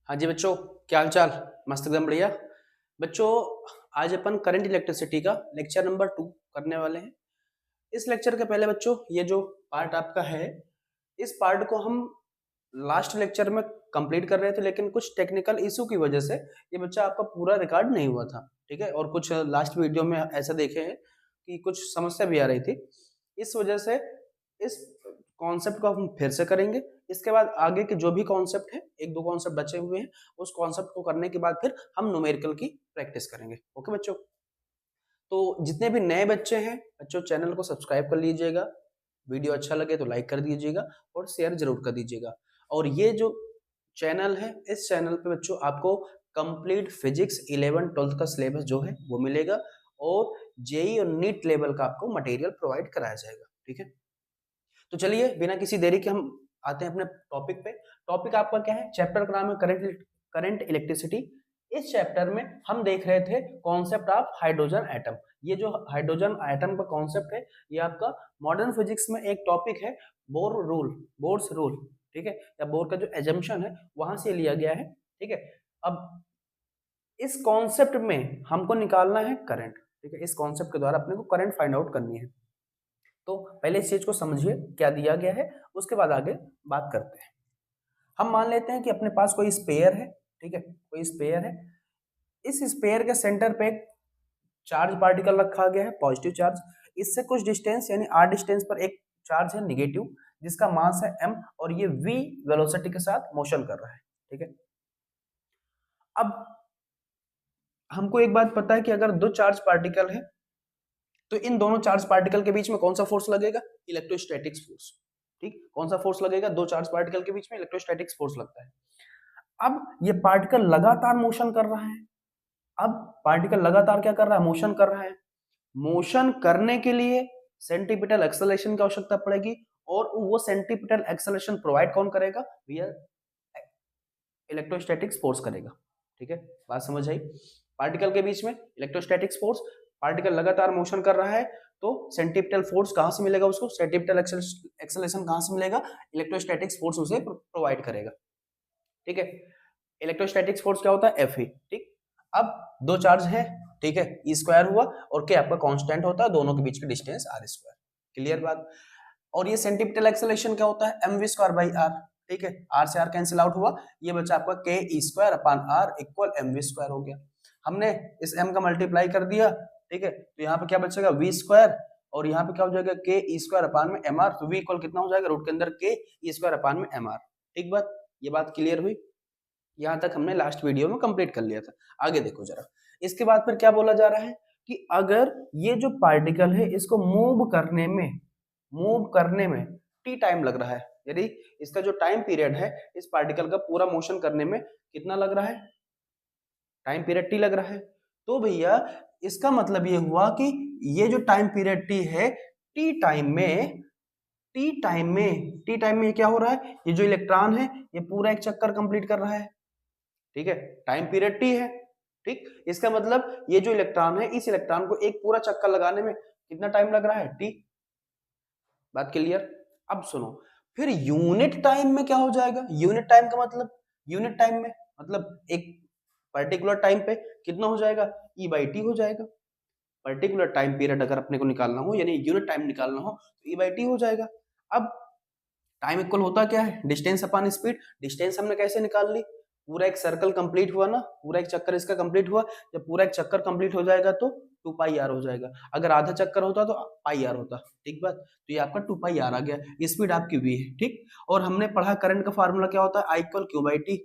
हाँ जी बच्चों, क्या हाल चाल। मस्त एकदम बढ़िया। बच्चों, आज अपन करंट इलेक्ट्रिसिटी का लेक्चर नंबर 2 करने वाले हैं। इस लेक्चर के पहले बच्चों, ये जो पार्ट आपका है, इस पार्ट को हम लास्ट लेक्चर में कंप्लीट कर रहे थे, लेकिन कुछ टेक्निकल इशू की वजह से ये बच्चा आपका पूरा रिकॉर्ड नहीं हुआ था। ठीक है, और कुछ लास्ट वीडियो में ऐसा देखे हैं कि कुछ समस्या भी आ रही थी। इस वजह से इस कॉन्सेप्ट को हम फिर से करेंगे। इसके बाद आगे के जो भी कॉन्सेप्ट है, एक दो कॉन्सेप्ट बचे हुए हैं, उस कॉन्सेप्ट को करने के बाद फिर हम न्यूमेरिकल की प्रैक्टिस करेंगे। ओके बच्चों, तो जितने भी नए बच्चे हैं बच्चों, चैनल को सब्सक्राइब कर लीजिएगा, वीडियो अच्छा लगे तो लाइक कर दीजिएगा और शेयर जरूर कर दीजिएगा। और ये जो चैनल है, इस चैनल पे बच्चों आपको कंप्लीट फिजिक्स 11 12th का सिलेबस जो है वो मिलेगा, और जेई और नीट लेवल का आपको मटेरियल प्रोवाइड कराया जाएगा। ठीक है, तो चलिए बिना किसी देरी के हम आते हैं अपने टॉपिक पे। टॉपिक आपका क्या है? चैप्टर का नाम है करंट इलेक्ट्रिसिटी। इस चैप्टर में हम देख रहे थे कॉन्सेप्ट ऑफ हाइड्रोजन एटम। ये जो हाइड्रोजन एटम का कॉन्सेप्ट है, ये आपका मॉडर्न फिजिक्स में एक टॉपिक है, बोर्स रूल। ठीक है, या बोर का जो एजम्पशन है वहां से लिया गया है। ठीक है, अब इस कॉन्सेप्ट में हमको निकालना है करंट। ठीक है, इस कॉन्सेप्ट के द्वारा अपने को करंट फाइंड आउट करनी है। तो पहले इस चीज को समझिए क्या दिया गया है, उसके बाद आगे बात करते हैं। हम मान लेते हैं कि अपने पास कोई स्पेयर है। ठीक है, कोई स्पेयर है। इस स्पेयर के सेंटर पे एक चार्ज पार्टिकल रखा गया है, पॉजिटिव चार्ज। इससे कुछ डिस्टेंस यानी आर डिस्टेंस पर एक चार्ज है नेगेटिव, जिसका मास है m, और ये v वेलोसिटी के साथ मोशन कर रहा है। ठीक है, अब हमको एक बात पता है कि अगर दो चार्ज पार्टिकल है तो इन दोनों चार्ज पार्टिकल के बीच में कौन सा फोर्स लगेगा? Electrostatics force. ठीक, कौन सा फोर्स लगेगा? दो चार्ज पार्टिकल के बीच में इलेक्ट्रोस्टैटिक्स फोर्स लगता है। अब ये पार्टिकल लगातार मोशन कर रहा है। अब पार्टिकल लगातार क्या कर रहा है? मोशन कर रहा है। मोशन करने के लिए सेंटीपिटल एक्सेलरेशन की आवश्यकता पड़ेगी, और वो सेंटीपिटल एक्सेलरेशन प्रोवाइड कौन करेगा? भैया इलेक्ट्रोस्टैटिक्स फोर्स करेगा। ठीक है, बात समझ आई? पार्टिकल के बीच में इलेक्ट्रोस्टैटिक्स फोर्स, पार्टिकल लगातार मोशन कर रहा है तो सेंटीपिटल फोर्स कहां से मिलेगा उसको? सेंटीपिटल एक्सेलरेशन कहां से मिलेगा? इलेक्ट्रोस्टैटिक्स फोर्स उसे प्रोवाइड करेगा। ठीक है, इलेक्ट्रोस्टैटिक्स फोर्स क्या होता है? F E. ठीक, अब दो चार्ज है, ठीक है, ई स्क्वायर हुआ, और के आपका कांस्टेंट होता है, दोनों के बीच का डिस्टेंस आर स्क्वायर। क्लियर बात? और ये सेंटीपिटल एक्सेलरेशन क्या होता है? M v square by r. ठीक है, आर से आर कैंसिल आउट हुआ, ये बचा आपका k e square upon r equal m v square हो गया। हमने इस m का मल्टीप्लाई कर दिया। ठीक है, तो यहाँ पे क्या बचेगा? वी स्क्वायर, और यहाँ पे क्या हो जाएगा? के ई स्क्वायर अपान में एम आर। तो वी इक्वल कितना हो जाएगा? रूट के अंदर के ई स्क्वायर अपान में एम आर। ठीक बात, ये बात क्लियर हुई? यहाँ तक हमने लास्ट वीडियो में कंप्लीट कर लिया था। आगे देखो जरा, इसके बाद फिर क्या बोला जा रहा है कि अगर ये जो पार्टिकल है इसको मूव करने में टी टाइम लग रहा है, यदि इसका जो टाइम पीरियड है इस पार्टिकल का पूरा मोशन करने में कितना लग रहा है? टाइम पीरियड टी लग रहा है। तो भैया इसका मतलब ये हुआ कि ये जो टाइम पीरियड टी है, टी टाइम में टी टाइम में क्या हो रहा है? ये जो इलेक्ट्रॉन है ये पूरा एक चक्कर कंप्लीट कर रहा है। ठीक है, टाइम पीरियड टी है। ठीक, इसका मतलब ये जो इलेक्ट्रॉन है, इस इलेक्ट्रॉन को एक पूरा चक्कर लगाने में कितना टाइम लग रहा है? टी। बात क्लियर? अब सुनो, फिर यूनिट टाइम में क्या हो जाएगा? यूनिट टाइम का मतलब, यूनिट टाइम में मतलब एक पर्टिकुलर टाइम पे कितना हो जाएगा? ई बाई टी हो जाएगा। पर्टिकुलर टाइम पीरियड अगर अपने को निकालना हो, यानी यूनिट टाइम निकालना हो, तो ई बाई टी हो जाएगा। अब टाइम इक्वल होता क्या है? Distance upon speed. डिस्टेंस हमने कैसे निकाल ली? पूरा एक सर्कल कंप्लीट हुआ ना, पूरा एक चक्कर इसका कंप्लीट हुआ। जब पूरा एक चक्कर कंप्लीट हो जाएगा तो 2 पाई आर हो जाएगा। अगर आधा चक्कर होता तो पाई आर होता। ठीक बात, तो ये आपका 2 पाई आर आ गया। स्पीड आपकी वी है। ठीक, और हमने पढ़ा करंट का फार्मूला क्या होता है? I equal Q by T.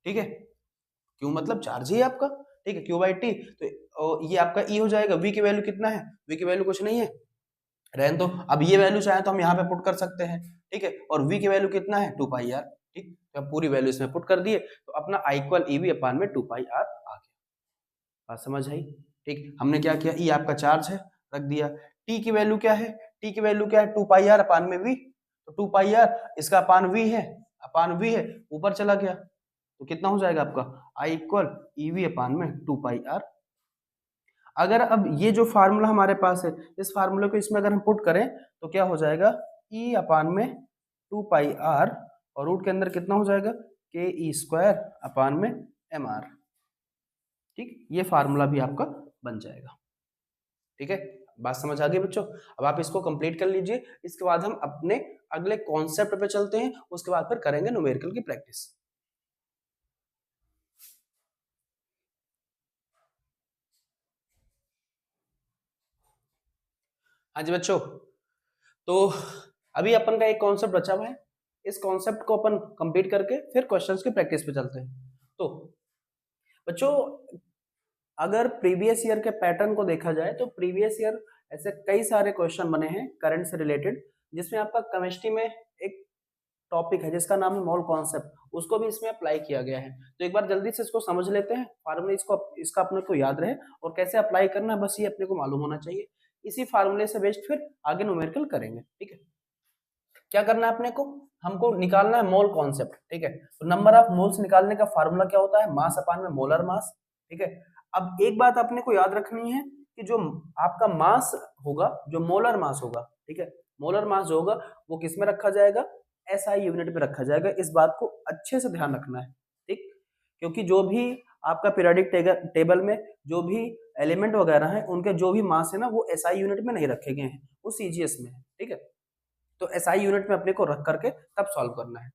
ठीक है, क्यू मतलब चार्ज ही है आपका। ठीक है, क्यू बाई टी, तो ये आपका ई हो जाएगा। वी की वैल्यू कितना है? वी की वैल्यू कुछ नहीं है, रहने दो। अब ये वैल्यू चाहे तो हम यहाँ पे पुट कर सकते हैं। ठीक है, और v की वैल्यू कितना है? 2 पाई आर। ठीक, तो अब पूरी वैल्यू इसमें पुट कर दिए तो अपना I equal E V upon में 2 पाई आर आ गया। बात समझ आई? ठीक, हमने क्या किया? ई आपका चार्ज है, रख दिया। टी की वैल्यू क्या है? टी की वैल्यू क्या है? 2 पाई आर अपान में वी। तो 2 पाई आर इसका अपान वी है, ऊपर चला गया, तो कितना हो जाएगा आपका? I equal E V upon में 2 पाई आर। अगर अब ये जो फार्मूला हमारे पास है, इस फार्मूले को इसमें अगर हम पुट करें तो क्या हो जाएगा? ई अपान में 2 पाई आर, और रूट के अंदर कितना हो जाएगा? ke² अपान में mr। ठीक, ये फार्मूला भी आपका बन जाएगा। ठीक है, बात समझ आ गई बच्चों? अब आप इसको कंप्लीट कर लीजिए, इसके बाद हम अपने अगले कॉन्सेप्ट पे चलते हैं, उसके बाद फिर करेंगे न्यूमेरिकल की प्रैक्टिस। हाँ जी बच्चों, तो अभी अपन का एक कॉन्सेप्ट बचा हुआ है, इस कॉन्सेप्ट को अपन कंप्लीट करके फिर क्वेश्चंस की प्रैक्टिस पे चलते हैं। तो बच्चों, अगर प्रीवियस ईयर के पैटर्न को देखा जाए तो प्रीवियस ईयर ऐसे कई सारे क्वेश्चन बने हैं करंट से रिलेटेड, जिसमें आपका केमिस्ट्री में एक टॉपिक है जिसका नाम है मोल कॉन्सेप्ट, उसको भी इसमें अप्लाई किया गया है। तो एक बार जल्दी से इसको समझ लेते हैं, फार्मूला इसका अपने को याद रहे और कैसे अप्लाई करना है बस ये अपने को मालूम होना चाहिए। इसी फार्मूले से बेस्ड फिर आगे न्यूमेरिकल करेंगे। ठीक है, क्या करना है अपने को, हमको निकालना है मोल कॉन्सेप्ट। ठीक है, तो नंबर ऑफ मोल्स निकालने का फार्मूला क्या होता है, मास अपान में मोलर मास। ठीक है, अब एक बात अपने को याद रखनी है कि जो आपका मास होगा, जो मोलर मास होगा, ठीक है, मोलर मास जो होगा वो किस में रखा जाएगा, एसआई यूनिट में रखा जाएगा। इस बात को अच्छे से ध्यान रखना है। ठीक, क्योंकि जो भी आपका पीरियोडिक टेबल में जो भी एलिमेंट वगैरह हैं उनके जो भी मास है ना वो एसआई यूनिट में नहीं रखे गए हैं, वो सीजीएस में है। ठीक है, तो एसआई यूनिट में अपने को रख करके तब सॉल्व करना है।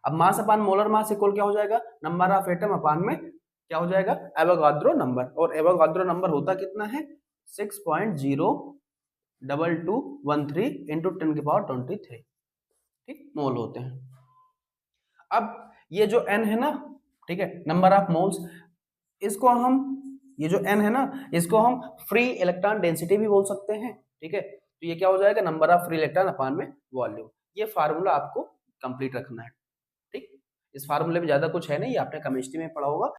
अब मास अपान मोलर मास इक्वल क्या हो जाएगा, नंबर ऑफ एटम अपान में क्या हो जाएगा, एवोगाड्रो नंबर। और एवोगाड्रो नंबर होता कितना है, 6.02213 इंटू 10⁻23। ठीक, मोल होते हैं। अब ये जो n है ना, ठीक है, नंबर ऑफ मोल्स, इसको हम, ये जो n है ना, इसको हम फ्री इलेक्ट्रॉन डेंसिटी भी बोल सकते हैं। ठीक है, तो ये क्या हो जाएगा, नंबर ऑफ फ्री इलेक्ट्रॉन अपान में वॉल्यूम। ये फार्मूला आपको कंप्लीट रखना है। ठीक, इस फार्मूले में ज्यादा कुछ है नहीं, आपने केमिस्ट्री में पढ़ा होगा।